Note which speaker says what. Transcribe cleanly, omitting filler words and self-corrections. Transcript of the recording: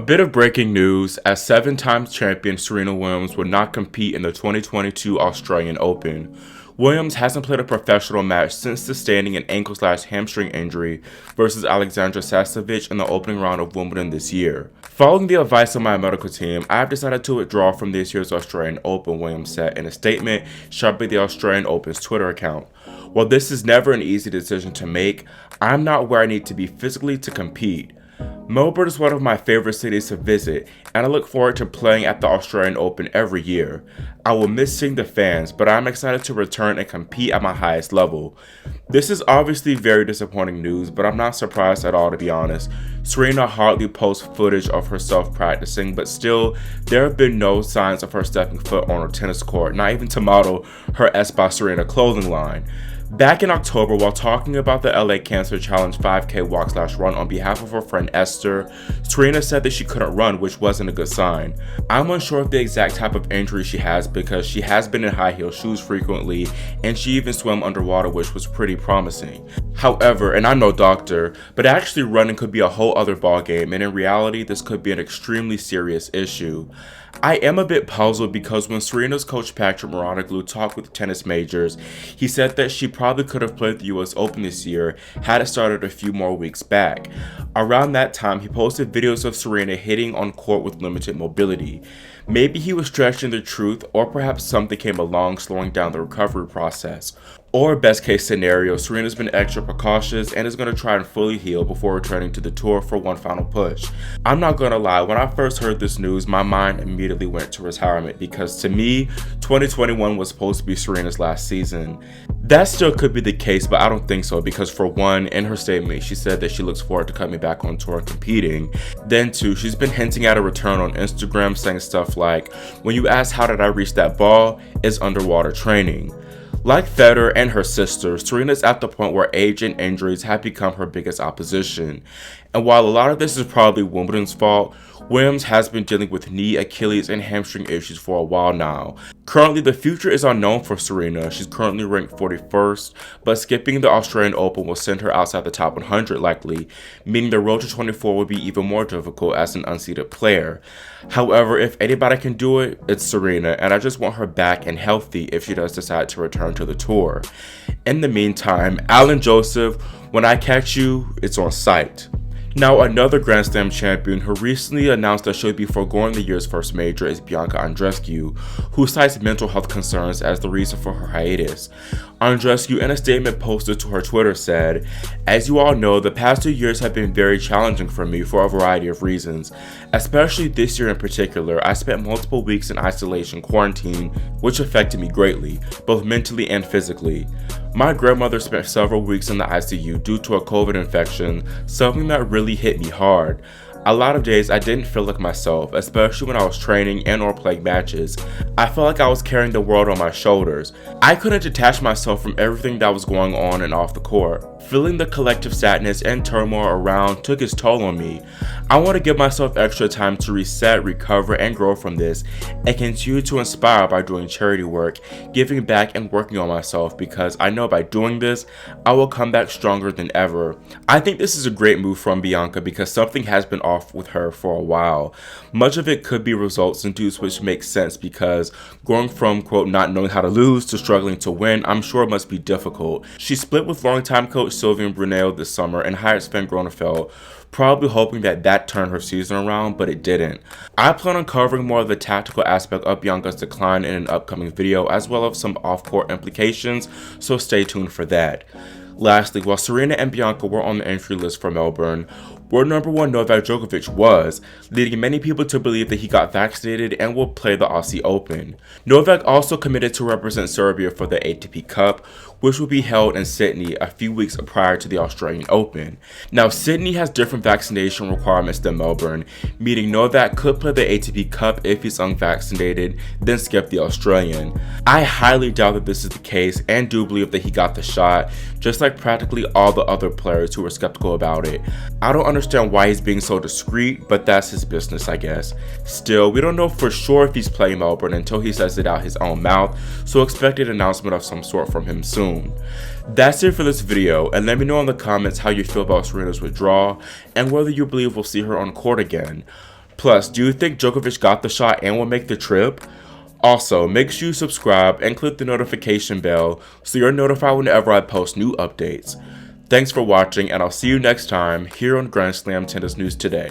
Speaker 1: bit of breaking news, as 7-time champion Serena Williams will not compete in the 2022 Australian Open. Williams hasn't played a professional match since sustaining an ankle/hamstring injury versus Aliaksandra Sasnovich in the opening round of Wimbledon this year. Following the advice of my medical team, I have decided to withdraw from this year's Australian Open, Williams said in a statement shared by the Australian Open's Twitter account. While this is never an easy decision to make, I'm not where I need to be physically to compete. Melbourne is one of my favorite cities to visit, and I look forward to playing at the Australian Open every year. I will miss seeing the fans, but I'm excited to return and compete at my highest level. This is obviously very disappointing news, but I'm not surprised at all, to be honest. Serena hardly posts footage of herself practicing, but still, there have been no signs of her stepping foot on her tennis court, not even to model her S by Serena clothing line. Back in October, while talking about the LA Cancer Challenge 5K walk/run on behalf of her friend Esther, Serena said that she couldn't run, which wasn't a good sign. I'm unsure of the exact type of injury she has because she has been in high heel shoes frequently, and she even swam underwater, which was pretty promising. However, and I'm no doctor, but actually running could be a whole other ballgame, and in reality, this could be an extremely serious issue. I am a bit puzzled because when Serena's coach Patrick Mouratoglou talked with tennis majors, he said that she probably could have played the US Open this year had it started a few more weeks back. Around that time, he posted videos of Serena hitting on court with limited mobility. Maybe he was stretching the truth, or perhaps something came along slowing down the recovery process. Or best case scenario, Serena's been extra precautious and is going to try and fully heal before returning to the tour for one final push. I'm not going to lie, when I first heard this news, my mind immediately went to retirement because to me, 2021 was supposed to be Serena's last season. That still could be the case, but I don't think so because for one, in her statement, she said that she looks forward to coming back on tour and competing. Then two, she's been hinting at a return on Instagram, saying stuff like, "When you ask how did I reach that ball, it's underwater training." Like Federer and her sister, Serena's at the point where age and injuries have become her biggest opposition. And while a lot of this is probably Wimbledon's fault, Williams has been dealing with knee, Achilles, and hamstring issues for a while now. Currently, the future is unknown for Serena. She's currently ranked 41st, but skipping the Australian Open will send her outside the top 100 likely, meaning the road to 24 will be even more difficult as an unseeded player. However, if anybody can do it, it's Serena, and I just want her back and healthy if she does decide to return to the tour. In the meantime, Alan Joseph, when I catch you, it's on site. Now, another Grand Slam champion who recently announced that she'll be foregoing the year's first major is Bianca Andreescu, who cites mental health concerns as the reason for her hiatus. Andreescu, in a statement posted to her Twitter, said, "As you all know, the past 2 years have been very challenging for me for a variety of reasons. Especially this year in particular, I spent multiple weeks in isolation quarantine, which affected me greatly, both mentally and physically. My grandmother spent several weeks in the ICU due to a COVID infection, something that really hit me hard. A lot of days I didn't feel like myself, especially when I was training and or playing matches. I felt like I was carrying the world on my shoulders. I couldn't detach myself from everything that was going on and off the court. Feeling the collective sadness and turmoil around took its toll on me. I want to give myself extra time to reset, recover, and grow from this, and continue to inspire by doing charity work, giving back, and working on myself because I know by doing this, I will come back stronger than ever." I think this is a great move from Bianca because something has been off with her for a while. Much of it could be results induced, which makes sense because going from, quote, not knowing how to lose to struggling to win, I'm sure must be difficult. She split with longtime coach Sylvain Brunel this summer and hired Sven Gronefeld, probably hoping that turned her season around, but it didn't. I plan on covering more of the tactical aspect of Bianca's decline in an upcoming video, as well as some off-court implications, so stay tuned for that. Lastly, while Serena and Bianca were on the entry list for Melbourne, world number 1 Novak Djokovic was, leading many people to believe that he got vaccinated and will play the Aussie Open. Novak also committed to represent Serbia for the ATP Cup, which will be held in Sydney a few weeks prior to the Australian Open. Now, Sydney has different vaccination requirements than Melbourne, meaning Novak could play the ATP Cup if he's unvaccinated, then skip the Australian. I highly doubt that this is the case and do believe that he got the shot, just like practically all the other players who were skeptical about it. I don't understand why he's being so discreet, but that's his business, I guess. Still, we don't know for sure if he's playing Melbourne until he says it out his own mouth, so expect an announcement of some sort from him soon. That's it for this video, and let me know in the comments how you feel about Serena's withdrawal and whether you believe we'll see her on court again. Plus, do you think Djokovic got the shot and will make the trip? Also, make sure you subscribe and click the notification bell so you're notified whenever I post new updates. Thanks for watching, and I'll see you next time here on Grand Slam Tennis News Today.